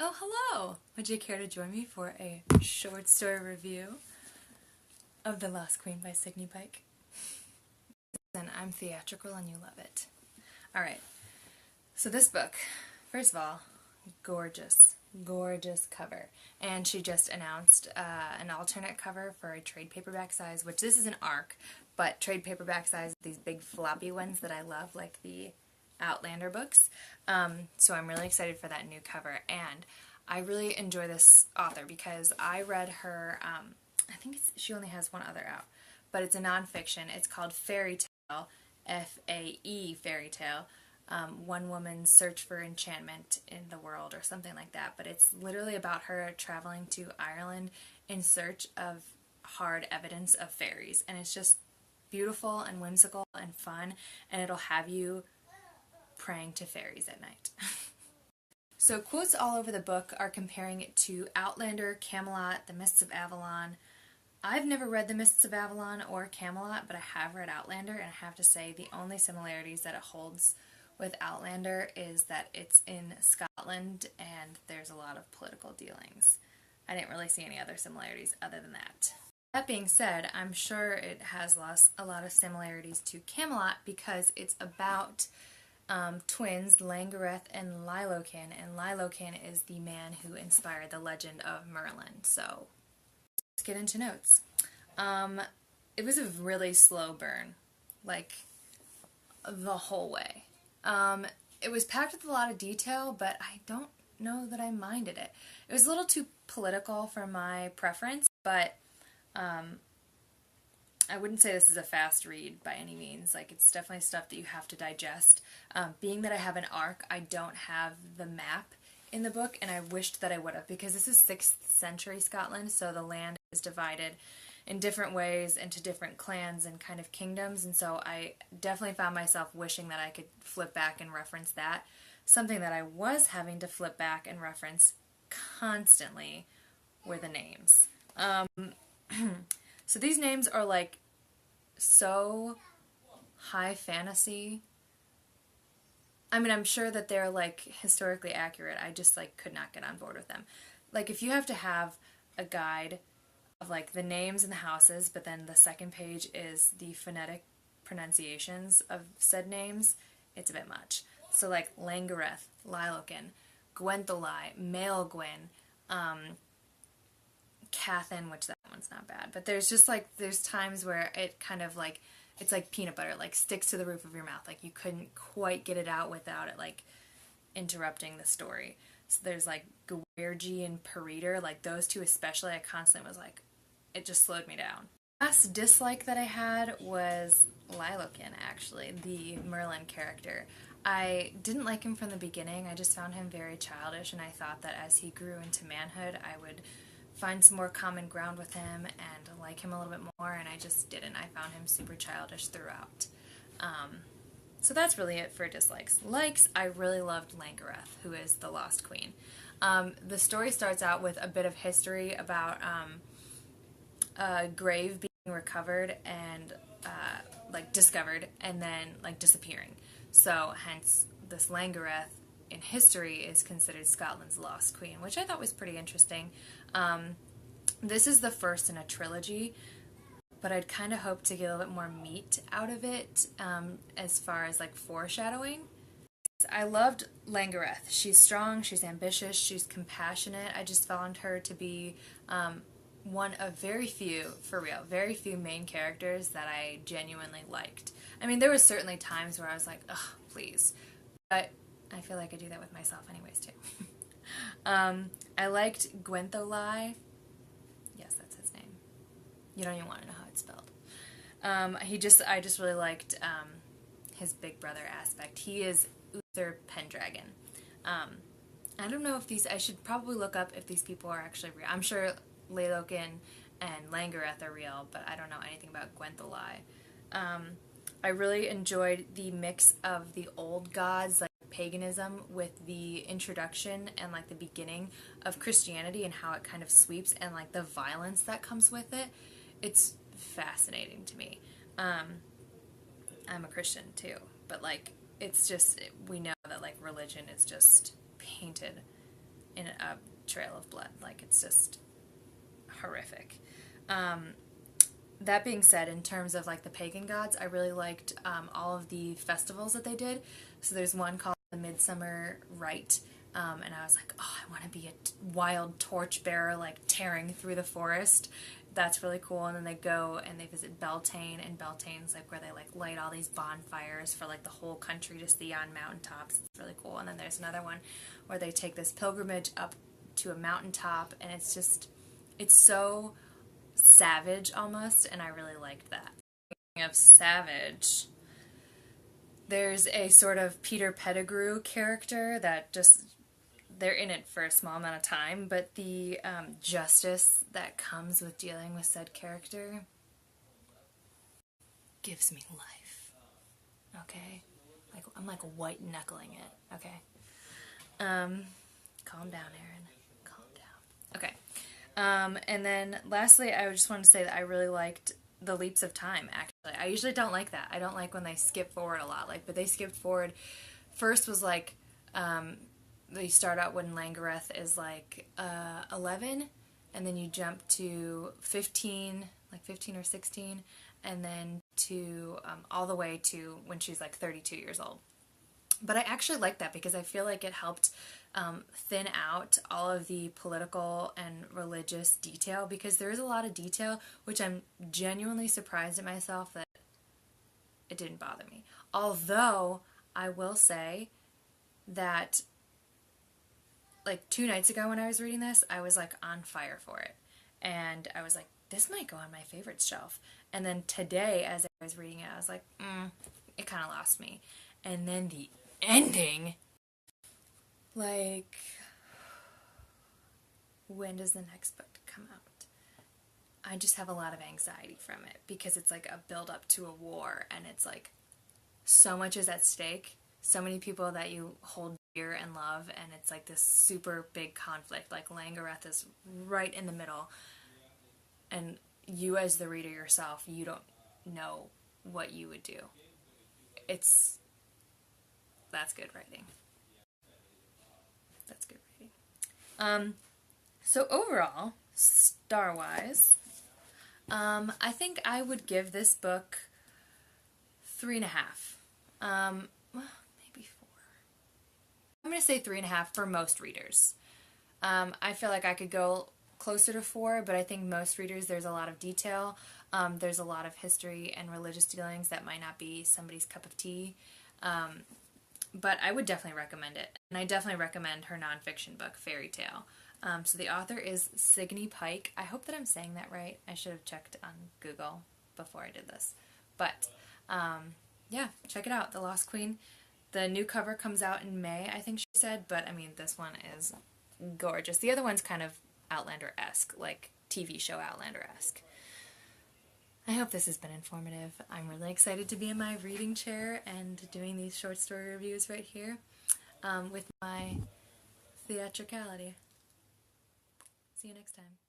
Oh, hello! Would you care to join me for a short story review of The Lost Queen by Signe Pike? Then I'm theatrical and you love it. Alright, so this book, first of all, gorgeous, gorgeous cover. And she just announced an alternate cover for a trade paperback size, which this is an ARC, but trade paperback size, these big floppy ones that I love, like the Outlander books. So I'm really excited for that new cover, and I really enjoy this author because I read her, I think she only has one other out, but it's a nonfiction. It's called Fairy Tale, F-A-E Fairy Tale, One Woman's Search for Enchantment in the World or something like that, but it's literally about her traveling to Ireland in search of hard evidence of fairies, and it's just beautiful and whimsical and fun, and it'll have you praying to fairies at night. So quotes all over the book are comparing it to Outlander, Camelot, The Mists of Avalon. I've never read The Mists of Avalon or Camelot, but I have read Outlander, and I have to say the only similarities that it holds with Outlander is that it's in Scotland and there's a lot of political dealings. I didn't really see any other similarities other than that. That being said, I'm sure it has a lot of similarities to Camelot because it's about twins, Languoreth and Lilocan, and Lilocan is the man who inspired the legend of Merlin. So, let's get into notes. It was a really slow burn, like, the whole way. It was packed with a lot of detail, but I don't know that I minded it. It was a little too political for my preference, but I wouldn't say this is a fast read by any means. Like, it's definitely stuff that you have to digest. Being that I have an ARC, I don't have the map in the book, and I wished that I would have, because this is 6th century Scotland, so the land is divided in different ways into different clans and kind of kingdoms, and so I definitely found myself wishing that I could flip back and reference that. Something that I was having to flip back and reference constantly were the names. So these names are like so high fantasy. I mean, I'm sure that they're like historically accurate. I just like could not get on board with them. Like, if you have to have a guide of like the names and the houses, but then the second page is the phonetic pronunciations of said names, it's a bit much. So like Languoreth, Lilocan, Gwentholi, Maelgwyn, Cathin, which that one's not bad, but there's just like, there's times where it kind of like, it's like peanut butter, like sticks to the roof of your mouth, like you couldn't quite get it out without it like interrupting the story. So there's like Gwergi and Pereater, like those two especially, I constantly was like, it just slowed me down. Last dislike that I had was Lilocan, actually, the Merlin character. I didn't like him from the beginning. I just found him very childish, and I thought that as he grew into manhood, I would find some more common ground with him and like him a little bit more, and I just didn't. I found him super childish throughout. So that's really it for dislikes. Likes, I really loved Languoreth, who is the Lost Queen. The story starts out with a bit of history about a grave being recovered and like discovered and then like disappearing. So hence this Languoreth in history is considered Scotland's Lost Queen, which I thought was pretty interesting. This is the first in a trilogy, but I'd kind of hoped to get a little bit more meat out of it as far as like foreshadowing. I loved Languoreth. She's strong, she's ambitious, she's compassionate. I just found her to be one of very few, for real, very few main characters that I genuinely liked. I mean, there were certainly times where I was like, ugh, please. But I feel like I do that with myself anyways, too. I liked Gwentholi. Yes, that's his name. You don't even want to know how it's spelled. I just really liked his big brother aspect. He is Uther Pendragon. I don't know if these, I should probably look up if these people are actually real. I'm sure Lilocan and Languoreth are real, but I don't know anything about Gwentholi. I really enjoyed the mix of the old gods, like paganism, with the introduction and like the beginning of Christianity and how it kind of sweeps, and like the violence that comes with it. It's fascinating to me. I'm a Christian too, but like it's just, we know that like religion is just painted in a trail of blood. Like, it's just horrific. That being said, in terms of like the pagan gods, I really liked all of the festivals that they did. So there's one called the Midsummer Rite, and I was like, oh, I want to be a wild torchbearer, like tearing through the forest. That's really cool. And then they go and they visit Beltane, and Beltane's like where they like light all these bonfires for like the whole country to see on mountaintops. It's really cool. And then there's another one where they take this pilgrimage up to a mountaintop, and it's just, it's so savage almost, and I really liked that. Speaking of savage, there's a sort of Peter Pettigrew character that just, they're in it for a small amount of time, but the justice that comes with dealing with said character gives me life. Okay? Like, I'm like white knuckling it. Okay? Calm down, Erin. Calm down. Okay. And then lastly, I just want to say that I really liked the leaps of time, actually. I usually don't like that. I don't like when they skip forward a lot, like, but they skipped forward. First was like, they start out when Languoreth is like 11, and then you jump to 15, like 15 or 16, and then to all the way to when she's like 32 years old. But I actually like that because I feel like it helped thin out all of the political and religious detail, because there is a lot of detail, which I'm genuinely surprised at myself that it didn't bother me. Although, I will say that like 2 nights ago when I was reading this, I was like on fire for it. And I was like, this might go on my favorites shelf. And then today, as I was reading it, I was like, it kind of lost me. And then the ending, like, when does the next book come out? I just have a lot of anxiety from it, because it's like a build up to a war, and it's like so much is at stake, so many people that you hold dear and love, and it's like this super big conflict. Like, Languoreth is right in the middle, and you as the reader yourself, you don't know what you would do. That's good writing. That's good writing. So overall, star-wise, I think I would give this book 3.5. Well, maybe 4. I'm going to say 3.5 for most readers. I feel like I could go closer to 4, but I think most readers, there's a lot of detail. There's a lot of history and religious dealings that might not be somebody's cup of tea. But I would definitely recommend it. And I definitely recommend her nonfiction book, Fairy Tale. So the author is Signe Pike. I hope that I'm saying that right. I should have checked on Google before I did this. But, yeah, check it out, The Lost Queen. The new cover comes out in May, I think she said. But, I mean, this one is gorgeous. The other one's kind of Outlander-esque, like TV show Outlander-esque. I hope this has been informative. I'm really excited to be in my reading chair and doing these short story reviews right here with my theatricality. See you next time.